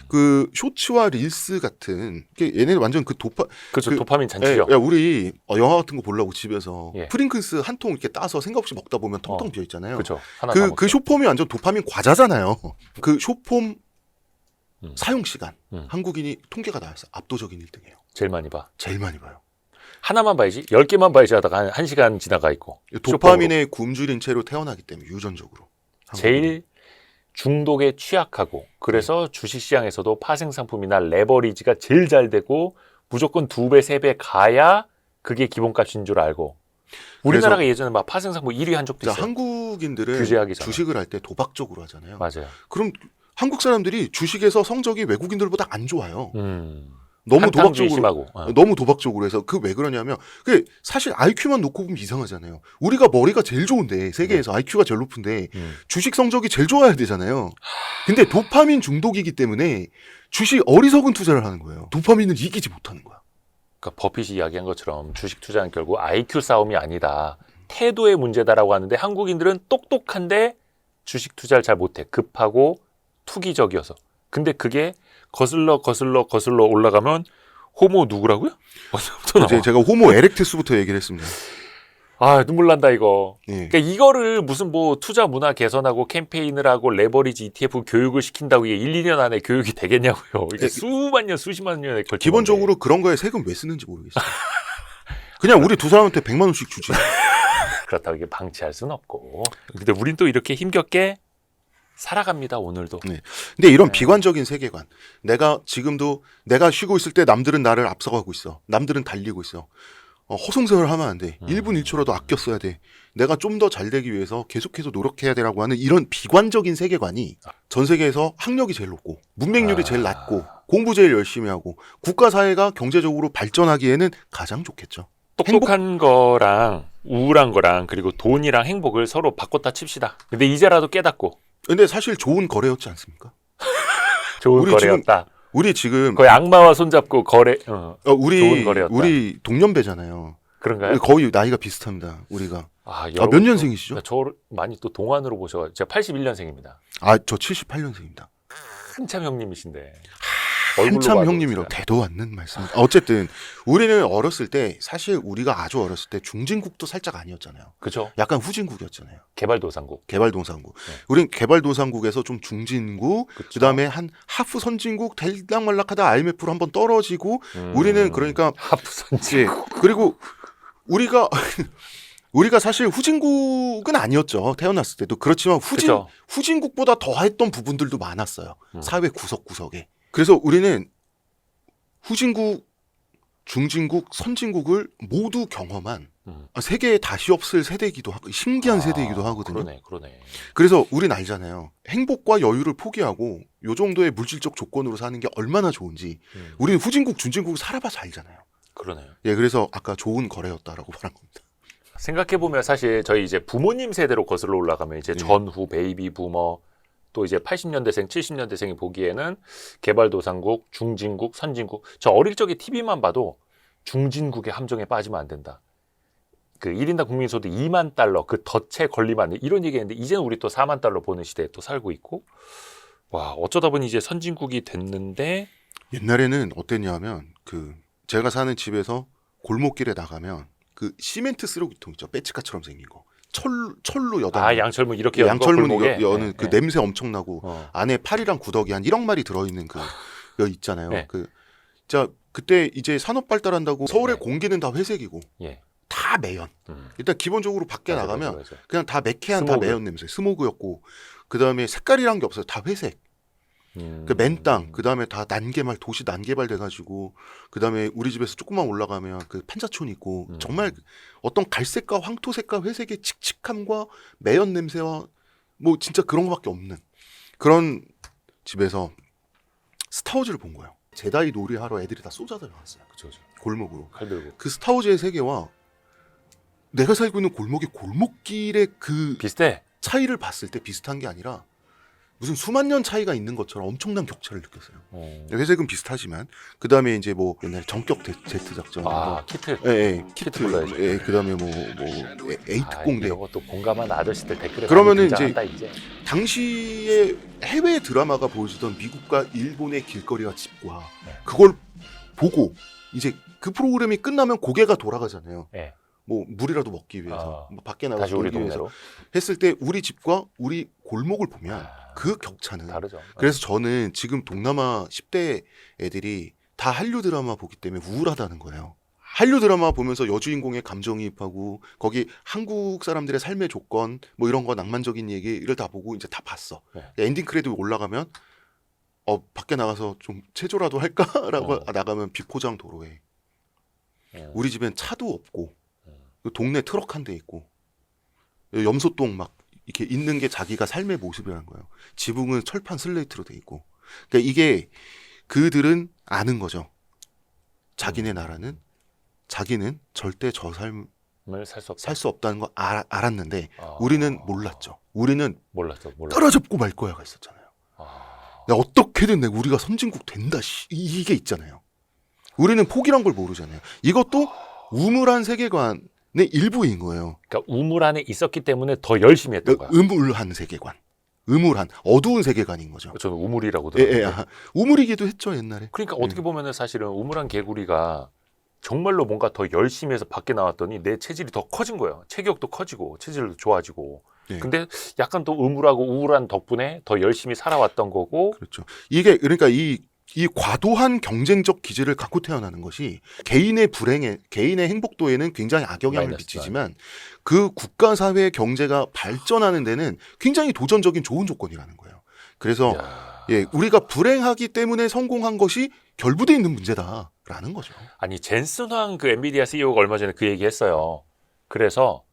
그 쇼츠와 릴스 같은 얘네는 완전 그렇죠. 도파민 잔치죠. 야, 우리 영화 같은 거 보려고 집에서 예. 프링클스 한 통 이렇게 따서 생각 없이 먹다 보면 텅텅 비어 있잖아요. 그렇죠. 하나 그 쇼폼이 완전 도파민 과자잖아요. 그 쇼폼 사용 시간 한국인이 통계가 나왔어요. 압도적인 1등이에요. 제일 많이 봐. 제일 많이 봐요. 하나만 봐야지. 10개만 봐야지 하다가 1시간 지나가 있고. 도파민에 굶주린 채로 태어나기 때문에 유전적으로. 제일 중독에 취약하고 그래서 주식시장에서도 파생상품이나 레버리지가 제일 잘 되고 무조건 2배, 3배 가야 그게 기본값인 줄 알고 우리나라가 예전에 막 파생상품 1위 한 적도 있어요. 한국인들은 규제하기 전에. 주식을 할 때 도박적으로 하잖아요. 맞아요. 그럼 한국 사람들이 주식에서 성적이 외국인들보다 안 좋아요. 너무 한탕주의 도박적으로 심하고. 너무 도박적으로 해서 왜 그러냐면 그 사실 IQ만 놓고 보면 이상하잖아요. 우리가 머리가 제일 좋은데 세계에서 IQ가 제일 높은데 주식 성적이 제일 좋아야 되잖아요. 근데 도파민 중독이기 때문에 주식 어리석은 투자를 하는 거예요. 도파민을 이기지 못하는 거야. 그러니까 버핏이 이야기한 것처럼 주식 투자는 결국 IQ 싸움이 아니다. 태도의 문제다라고 하는데 한국인들은 똑똑한데 주식 투자를 잘 못해. 급하고 투기적이어서. 근데 그게 거슬러 올라가면 호모 누구라고요? 어디서부터 나와? 제가 호모 에렉투스부터 얘기를 했습니다. 아 눈물 난다 이거. 예. 그러니까 이거를 무슨 뭐 투자 문화 개선하고 캠페인을 하고 레버리지 ETF 교육을 시킨다고 이게 1, 2년 안에 교육이 되겠냐고요. 이게 수만 년, 수십만 년에 걸쳐. 기본적으로 그런 거에 세금 왜 쓰는지 모르겠어요. 그냥 우리 두 사람한테 100만 원씩 주지. 그렇다고 이게 방치할 수는 없고. 근데 우린 또 이렇게 힘겹게 살아갑니다 오늘도. 네. 근데 이런 비관적인 세계관. 내가 쉬고 있을 때 남들은 나를 앞서가고 있어. 남들은 달리고 있어. 허송세월 하면 안 돼. 1분 1초라도 아껴 써야 돼. 내가 좀 더 잘 되기 위해서 계속해서 노력해야 되라고 하는 이런 비관적인 세계관이 전 세계에서 학력이 제일 높고 문맹률이 제일 낮고 공부 제일 열심히 하고 국가 사회가 경제적으로 발전하기에는 가장 좋겠죠. 똑똑한 거랑 우울한 거랑 그리고 돈이랑 행복을 서로 바꿨다 칩시다. 근데 이제라도 깨닫고. 근데 사실 좋은 거래였지 않습니까? 좋은 우리 거래였다. 우리 지금 거의 악마와 손잡고 좋은 거래였다. 우리 동년배잖아요. 그런가요? 거의 나이가 비슷합니다. 우리가. 몇 년생이시죠? 저 많이 또 동안으로 보셔. 제가 81년생입니다. 저 78년생입니다. 한참 형님이신데. 한참 형님이라고 대도 않는 말씀. 어쨌든 우리는 어렸을 때 사실 우리가 아주 어렸을 때 중진국도 살짝 아니었잖아요. 그렇죠. 약간 후진국이었잖아요. 개발도상국. 개발도상국. 네. 우린 개발도상국에서 좀 중진국, 그다음에 한 하프 선진국 될락말락하다 IMF로 한번 떨어지고 우리는 그러니까 하프 선진국. 그리고 우리가 사실 후진국은 아니었죠. 태어났을 때도. 그렇지만 후진국보다 더했던 부분들도 많았어요. 사회 구석구석에. 그래서 우리는 후진국, 중진국, 선진국을 모두 경험한 세계에 다시 없을 세대이기도 하고 신기한 세대이기도 하거든요. 그러네. 그래서 우린 알잖아요. 행복과 여유를 포기하고 요 정도의 물질적 조건으로 사는 게 얼마나 좋은지 우리는 후진국, 중진국을 살아봐서 알잖아요. 그러네요. 예, 그래서 아까 좋은 거래였다라고 말한 겁니다. 생각해보면 사실 저희 이제 부모님 세대로 거슬러 올라가면 이제 전후 베이비 부머 또 이제 80년대생, 70년대생이 보기에는 개발도상국, 중진국, 선진국. 저 어릴 적에 TV만 봐도 중진국의 함정에 빠지면 안 된다. 그 1인당 국민소득 2만 달러 그 덫에 걸리면 이런 얘기했는데 이제는 우리 또 4만 달러 보는 시대에 또 살고 있고 와 어쩌다 보니 이제 선진국이 됐는데 옛날에는 어땠냐면 그 제가 사는 집에서 골목길에 나가면 그 시멘트 쓰레기통 있죠. 배치카처럼 생긴 거. 철로 여다. 양철문 이렇게 연 거, 양철문 골목에? 여는 그 네. 냄새 엄청 나고 안에 팔이랑 구더기 한 1억 마리 들어 있는 그 여 있잖아요. 네. 자 그때 이제 산업 발달한다고 서울의 네. 공기는 다 회색이고 예. 다 매연. 일단 기본적으로 밖에 맞아, 나가면 맞아, 맞아. 그냥 다 매캐한 다 스모그. 매연 냄새, 스모그였고 그 다음에 색깔이란 게 없어요. 다 회색. 그 맨땅, 그 다음에 다 난개발, 도시 난개발 돼가지고 그 다음에 우리 집에서 조금만 올라가면 그 판자촌 있고 정말 어떤 갈색과 황토색과 회색의 칙칙함과 매연 냄새와 뭐 진짜 그런 거밖에 없는 그런 집에서 스타워즈를 본 거예요. 제다이 놀이하러 애들이 다 쏘자들 나왔어요. 그쵸. 골목으로. 칼 들고 그 스타워즈의 세계와 내가 살고 있는 골목의 골목길의 그 비슷해. 차이를 봤을 때 비슷한 게 아니라 무슨 수만 년 차이가 있는 것처럼 엄청난 격차를 느꼈어요. 회색은 비슷하지만 그 다음에 이제 뭐 옛날에 전격 제트 작전, 키트. 키트 불러야죠. 예, 그 다음에 뭐 에이 특공대. 이런 것도 공감한 아저씨들 댓글에 그러면은 많이 등장한다, 이제. 당시에 해외 드라마가 보여주던 미국과 일본의 길거리와 집과 네. 그걸 보고 이제 그 프로그램이 끝나면 고개가 돌아가잖아요. 네. 뭐 물이라도 먹기 위해서 뭐 밖에 나가서 다시 우리 놀기 위해서 동네로 했을 때 우리 집과 우리 골목을 보면 그 격차는 다르죠. 그래서 저는 지금 동남아 10대 애들이 다 한류 드라마 보기 때문에 우울하다는 거예요. 한류 드라마 보면서 여주인공의 감정이입하고 거기 한국 사람들의 삶의 조건 뭐 이런 거 낭만적인 얘기를 다 보고 이제 다 봤어. 네. 엔딩 크레딧 올라가면 밖에 나가서 좀 체조라도 할까라고 나가면 비포장 도로에 우리 집엔 차도 없고 동네 트럭 한 대 있고 염소똥 막 이렇게 있는 게 자기가 삶의 모습이라는 거예요. 지붕은 철판 슬레이트로 돼 있고. 그러니까 이게 그들은 아는 거죠. 자기네 나라는 자기는 절대 저 삶을 살 수 없다. 살 수 없다는 거 알았는데 우리는 몰랐죠. 우리는 몰랐죠. 따라잡고 말 거야가 있었잖아요. 어떻게든 우리가 선진국 된다 이게 있잖아요. 우리는 포기란 걸 모르잖아요. 이것도 우물한 세계관의 일부인 거예요. 그러니까 우물 안에 있었기 때문에 더 열심히 했던 거야. 음울한 세계관, 음울한 어두운 세계관인 거죠. 저는 우물이라고 들었는데. 우물이기도 했죠 옛날에. 그러니까 어떻게 보면은 사실은 우물한 개구리가 정말로 뭔가 더 열심히 해서 밖에 나왔더니 내 체질이 더 커진 거예요. 체격도 커지고 체질도 좋아지고. 네. 근데 약간 또 음울하고 우울한 덕분에 더 열심히 살아왔던 거고. 그렇죠. 이게 그러니까 이 과도한 경쟁적 기질을 갖고 태어나는 것이 개인의 불행에, 개인의 행복도에는 굉장히 악영향을 미치지만 그 국가 사회 경제가 발전하는 데는 굉장히 도전적인 좋은 조건이라는 거예요. 그래서 우리가 불행하기 때문에 성공한 것이 결부돼 있는 문제다라는 거죠. 아니 젠슨 황 그 엔비디아 CEO가 얼마 전에 그 얘기했어요. 그래서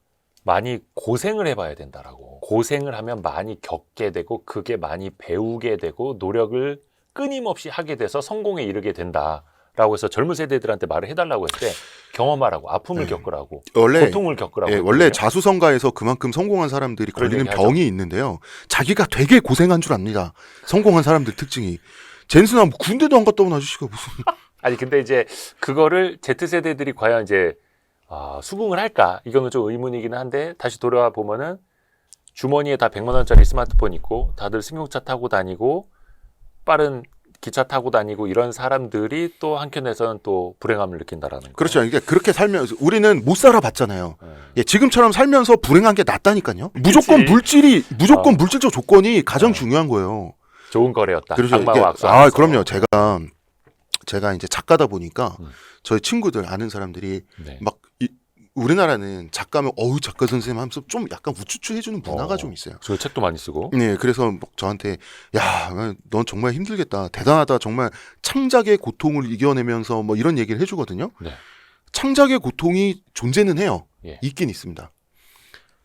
많이 고생을 해봐야 된다라고. 고생을 하면 많이 겪게 되고 그게 많이 배우게 되고 노력을 끊임없이 하게 돼서 성공에 이르게 된다라고 해서 젊은 세대들한테 말을 해달라고 했을 때 경험하라고 아픔을 겪으라고 고통을 겪으라고 원래 자수성가에서 그만큼 성공한 사람들이 걸리는 병이 있는데요. 자기가 되게 고생한 줄 압니다. 성공한 사람들 특징이. 젠슨아 군대도 안 갔다 온 아저씨가 무슨 아니 근데 이제 그거를 Z세대들이 과연 이제 수긍을 할까? 이거는 좀 의문이기는 한데 다시 돌아와 보면은 주머니에 다 100만 원짜리 스마트폰 있고 다들 승용차 타고 다니고 빠른 기차 타고 다니고 이런 사람들이 또 한켠에서는 또 불행함을 느낀다라는 거예요. 그렇죠. 그러니까 그렇게 살면서 우리는 못 살아봤잖아요. 지금처럼 살면서 불행한 게 낫다니까요. 무조건 물질적 조건이 가장 중요한 거예요. 좋은 거래였다. 그렇죠. 악마와 악수. 그럼요. 제가 이제 작가다 보니까 저희 친구들 아는 사람들이 막 우리나라는 작가면 작가 선생님 하면서 좀 약간 우쭈쭈 해주는 문화가 좀 있어요. 저 책도 많이 쓰고. 네, 그래서 저한테 넌 정말 힘들겠다, 대단하다, 정말 창작의 고통을 이겨내면서 뭐 이런 얘기를 해주거든요. 네. 창작의 고통이 존재는 해요. 예. 있긴 있습니다.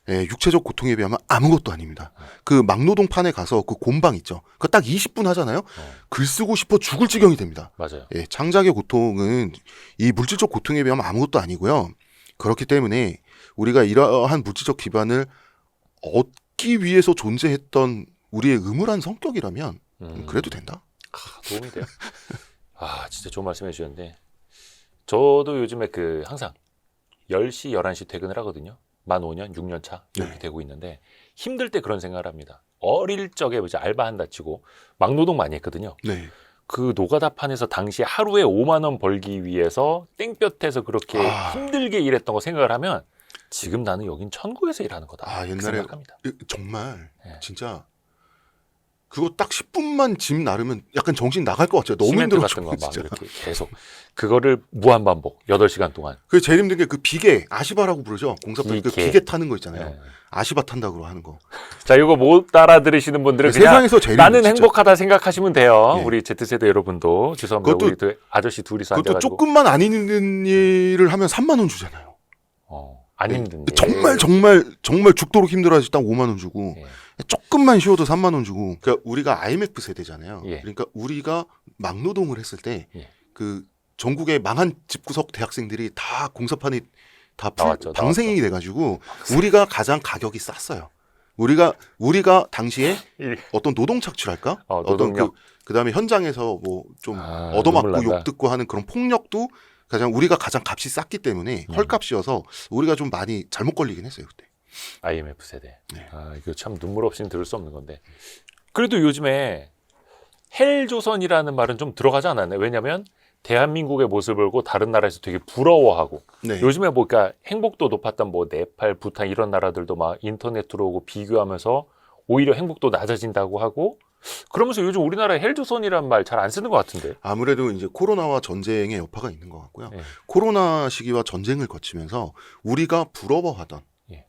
육체적 고통에 비하면 아무것도 아닙니다. 그 막노동판에 가서 그 곰방 있죠. 그거 딱 20분 하잖아요. 글 쓰고 싶어 죽을 지경이 됩니다. 맞아요. 창작의 고통은 이 물질적 고통에 비하면 아무것도 아니고요. 그렇기 때문에 우리가 이러한 물질적 기반을 얻기 위해서 존재했던 우리의 음울한 성격이라면 그래도 된다. 도움이 돼요. 진짜 좋은 말씀해 주셨는데 저도 요즘에 항상 10시, 11시 퇴근을 하거든요. 만 5년, 6년 차 이렇게 네. 되고 있는데 힘들 때 그런 생각을 합니다. 어릴 적에 이제 알바한다 치고 막노동 많이 했거든요. 네. 그 노가다판에서 당시 하루에 5만 원 벌기 위해서 땡볕에서 그렇게 힘들게 일했던 거 생각을 하면 지금 나는 여긴 천국에서 일하는 거다. 그 옛날에 생각합니다. 정말 네. 진짜 그거 딱 10분만 짐 나르면 약간 정신 나갈 것 같아요. 너무 시멘트 힘들어. 같은 거 막 이렇게 계속 그거를 무한 반복 8시간 동안. 그 제일 힘든 게 그 비계 아시바라고 부르죠. 공사판 그 비계. 비계 타는 거 있잖아요. 네. 아시바 탄다고 하는 거. 자, 이거 못 알아들으시는 분들은 그냥 세상에서 제일 나는 힘들어, 진짜. 행복하다 생각하시면 돼요. 네. 우리 Z세대 여러분도 죄송합니다. 그것도- 우리 두 아저씨 둘이서 그것도 앉아가지고 조금만 안 있는 일을 하면 3만 원 주잖아요. 안 힘든데 정말 죽도록 힘들어야지 딱 5만 원 주고 예. 조금만 쉬어도 3만 원 주고. 그러니까 우리가 IMF 세대잖아요. 예. 그러니까 우리가 막노동을 했을 때 예. 그 전국의 망한 집구석 대학생들이 다 공사판에 다 나왔죠, 방생이 돼가지고 우리가 가장 가격이 쌌어요. 우리가 당시에 이- 어떤 노동 착취랄까? 노동력. 그다음에 현장에서 뭐 좀 아, 얻어맞고 눈물 난다. 욕 듣고 하는 그런 폭력도 우리가 가장 값이 쌌기 때문에 헐값이어서 우리가 좀 많이 잘못 걸리긴 했어요 그때. IMF 세대. 네. 이거 참 눈물 없이는 들을 수 없는 건데. 그래도 요즘에 헬조선이라는 말은 좀 들어가지 않았나요? 왜냐하면 대한민국의 모습을 보고 다른 나라에서 되게 부러워하고 네. 요즘에 뭐 그러니까 행복도 높았던 뭐 네팔, 부탄 이런 나라들도 막 인터넷으로 오고 비교하면서 오히려 행복도 낮아진다고 하고 그러면서 요즘 우리나라에 헬조선이라는 말 잘 안 쓰는 것 같은데. 아무래도 이제 코로나와 전쟁의 여파가 있는 것 같고요. 예. 코로나 시기와 전쟁을 거치면서 우리가 부러워하던, 예.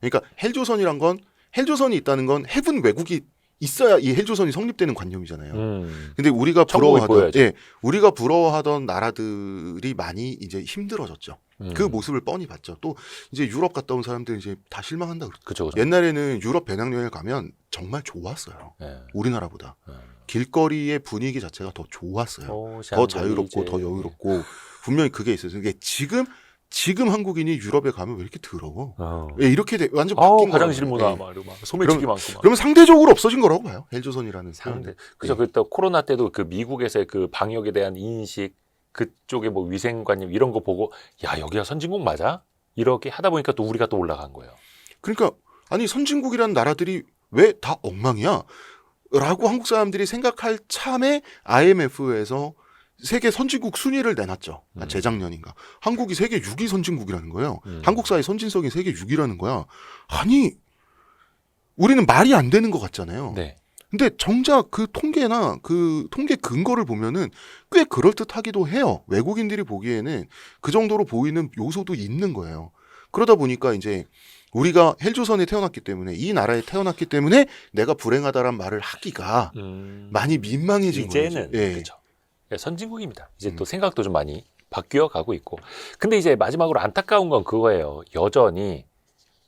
그러니까 헬조선이란 건 헬조선이 있다는 건 해군 왜곡이 있어야 이 헬조선이 성립되는 관념이잖아요. 음. 근데 우리가 천국이 부러워하던, 보여야죠. 우리가 부러워하던 나라들이 많이 이제 힘들어졌죠. 그 모습을 뻔히 봤죠. 또 이제 유럽 갔다 온 사람들 이제 다 실망한다 그러죠. 그죠. 옛날에는 유럽 배낭여행을 가면 정말 좋았어요. 예. 우리나라보다 예. 길거리의 분위기 자체가 더 좋았어요. 오, 더 자유롭고 더 여유롭고 분명히 그게 있어요. 이게 지금 한국인이 유럽에 가면 왜 이렇게 더러워? 왜 이렇게 완전 바뀐 거예요. 화장실 문화 막 이러고 막 소매치기 많고 막. 그러면 상대적으로 없어진 거라고 봐요. 헬조선이라는 상대. 상대. 그죠. 그때 코로나 때도 그 미국에서의 그 방역에 대한 인식, 그쪽에 뭐 위생관념 이런 거 보고 야 여기가 선진국 맞아? 이렇게 하다 보니까 또 우리가 또 올라간 거예요. 그러니까 아니 선진국이라는 나라들이 왜 다 엉망이야? 라고 한국 사람들이 생각할 참에 IMF에서 세계 선진국 순위를 내놨죠. 재작년인가. 한국이 세계 6위 선진국이라는 거예요. 한국사의 선진성이 세계 6위라는 거야. 아니 우리는 말이 안 되는 것 같잖아요. 네. 근데 정작 그 통계나 그 통계 근거를 보면은 꽤 그럴듯하기도 해요. 외국인들이 보기에는 그 정도로 보이는 요소도 있는 거예요. 그러다 보니까 이제 우리가 헬조선에 태어났기 때문에 이 나라에 태어났기 때문에 내가 불행하다란 말을 하기가 많이 민망해진 거죠. 이제는 예. 그렇죠. 선진국입니다. 이제 또 생각도 좀 많이 바뀌어 가고 있고. 근데 이제 마지막으로 안타까운 건 그거예요. 여전히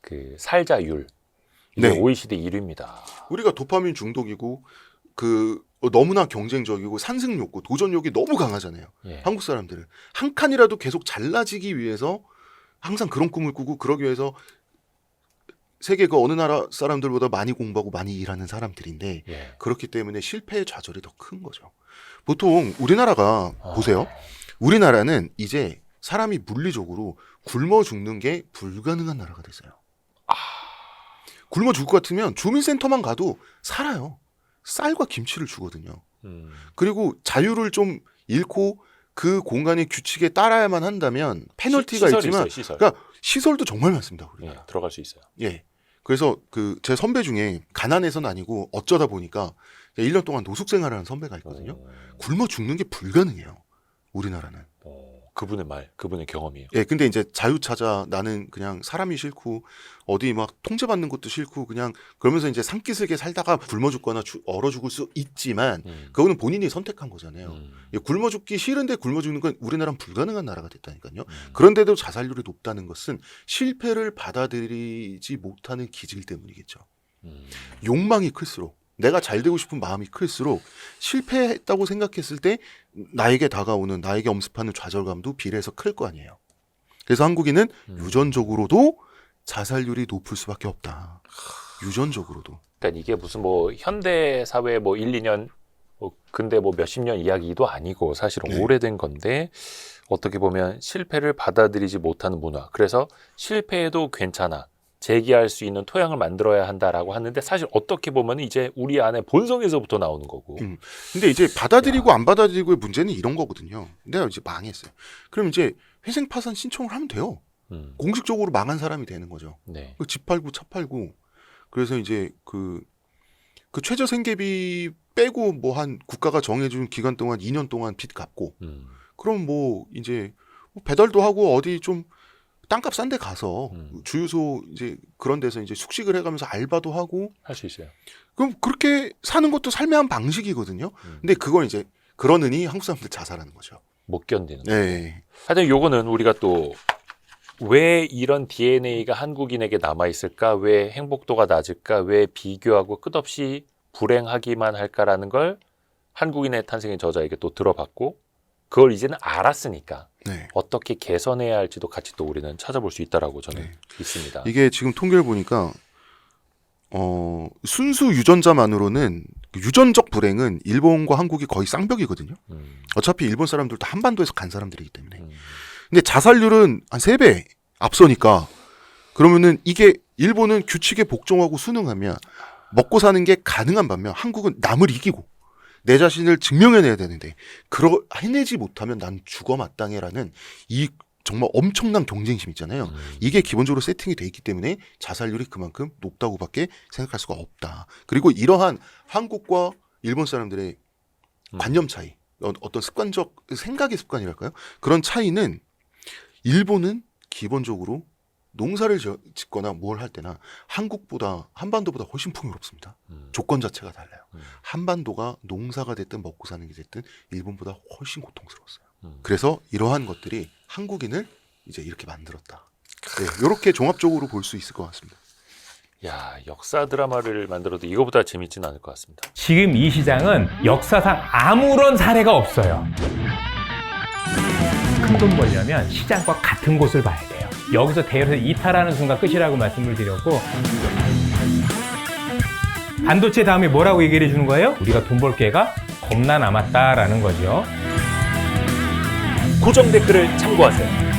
그 살자율 이게 네. OECD 1위입니다. 우리가 도파민 중독이고 너무나 경쟁적이고 산승 욕구, 도전욕이 너무 강하잖아요. 예. 한국 사람들은 한 칸이라도 계속 잘나지기 위해서 항상 그런 꿈을 꾸고 그러기 위해서 세계 그 어느 나라 사람들보다 많이 공부하고 많이 일하는 사람들인데 예. 그렇기 때문에 실패의 좌절이 더 큰 거죠. 보통 우리나라가 보세요. 우리나라는 이제 사람이 물리적으로 굶어 죽는 게 불가능한 나라가 됐어요. 굶어 죽을 것 같으면 주민센터만 가도 살아요. 쌀과 김치를 주거든요. 그리고 자유를 좀 잃고 그 공간의 규칙에 따라야만 한다면 페널티가 시설이 있지만 있어요, 시설. 그러니까 시설도 정말 많습니다. 우리나라. 예, 들어갈 수 있어요. 예. 그래서 그 제 선배 중에 가난해서는 아니고 어쩌다 보니까 1년 동안 노숙 생활을 한 선배가 있거든요. 굶어 죽는 게 불가능해요. 우리나라는. 그분의 말, 그분의 경험이에요. 예, 근데 이제 자유 찾아 나는 그냥 사람이 싫고 어디 막 통제받는 것도 싫고 그냥 그러면서 이제 산기슭에 살다가 굶어 죽거나 얼어 죽을 수 있지만 그거는 본인이 선택한 거잖아요. 예, 굶어 죽기 싫은데 굶어 죽는 건 우리나라는 불가능한 나라가 됐다니까요. 그런데도 자살률이 높다는 것은 실패를 받아들이지 못하는 기질 때문이겠죠. 욕망이 클수록 내가 잘 되고 싶은 마음이 클수록 실패했다고 생각했을 때 나에게 다가오는 나에게 엄습하는 좌절감도 비례해서 클 거 아니에요. 그래서 한국인은 유전적으로도 자살률이 높을 수밖에 없다. 유전적으로도. 그러니까 이게 무슨 뭐 현대 사회 뭐 1, 2년 근데 뭐 몇십 년 이야기도 아니고 사실은 네. 오래된 건데 어떻게 보면 실패를 받아들이지 못하는 문화. 그래서 실패해도 괜찮아. 재기할 수 있는 토양을 만들어야 한다라고 하는데 사실 어떻게 보면 이제 우리 안에 본성에서부터 나오는 거고. 근데 이제 받아들이고 안 받아들이고의 문제는 이런 거거든요. 내가 이제 망했어요. 그럼 이제 회생 파산 신청을 하면 돼요. 공식적으로 망한 사람이 되는 거죠. 네. 집 팔고 차 팔고. 그래서 이제 그 최저 생계비 빼고 뭐 한 국가가 정해준 기간 동안 2년 동안 빚 갚고. 그럼 뭐 이제 배달도 하고 어디 좀 땅값 싼 데 가서 주유소 이제 그런 데서 이제 숙식을 해가면서 알바도 하고 할 수 있어요. 그럼 그렇게 사는 것도 삶의 한 방식이거든요. 근데 그건 이제 그러느니 한국 사람들 자살하는 거죠. 못 견디는. 네. 하여튼 요거는 우리가 또 왜 이런 DNA가 한국인에게 남아있을까? 왜 행복도가 낮을까? 왜 비교하고 끝없이 불행하기만 할까라는 걸 한국인의 탄생의 저자에게 또 들어봤고 그걸 이제는 알았으니까 네. 어떻게 개선해야 할지도 같이 또 우리는 찾아볼 수 있다라고 저는 네. 믿습니다. 이게 지금 통계를 보니까 순수 유전자만으로는 유전적 불행은 일본과 한국이 거의 쌍벽이거든요. 어차피 일본 사람들도 한반도에서 간 사람들이기 때문에. 근데 자살률은 한 3배 앞서니까 그러면은 이게 일본은 규칙에 복종하고 순응하면 먹고 사는 게 가능한 반면 한국은 남을 이기고 내 자신을 증명해내야 되는데 해내지 못하면 난 죽어 마땅해라는 이 정말 엄청난 경쟁심 있잖아요. 이게 기본적으로 세팅이 돼 있기 때문에 자살률이 그만큼 높다고밖에 생각할 수가 없다. 그리고 이러한 한국과 일본 사람들의 관념 차이, 어떤 습관적 생각의 습관이랄까요? 그런 차이는 일본은 기본적으로 농사를 짓거나 뭘 할 때나 한반도보다 훨씬 풍요롭습니다. 조건 자체가 달라요. 한반도가 농사가 됐든 먹고 사는 게 됐든 일본보다 훨씬 고통스러웠어요. 그래서 이러한 것들이 한국인을 이제 이렇게 만들었다. 네, 이렇게 종합적으로 볼 수 있을 것 같습니다. 야, 역사 드라마를 만들어도 이거보다 재밌지는 않을 것 같습니다. 지금 이 시장은 역사상 아무런 사례가 없어요. 큰 돈 벌려면 시장과 같은 곳을 봐야 돼요. 여기서 대열에서 이탈하는 순간 끝이라고 말씀을 드렸고 반도체 다음에 뭐라고 얘기를 해주는 거예요? 우리가 돈 벌 기회가 겁나 남았다라는 거죠. 고정 댓글을 참고하세요.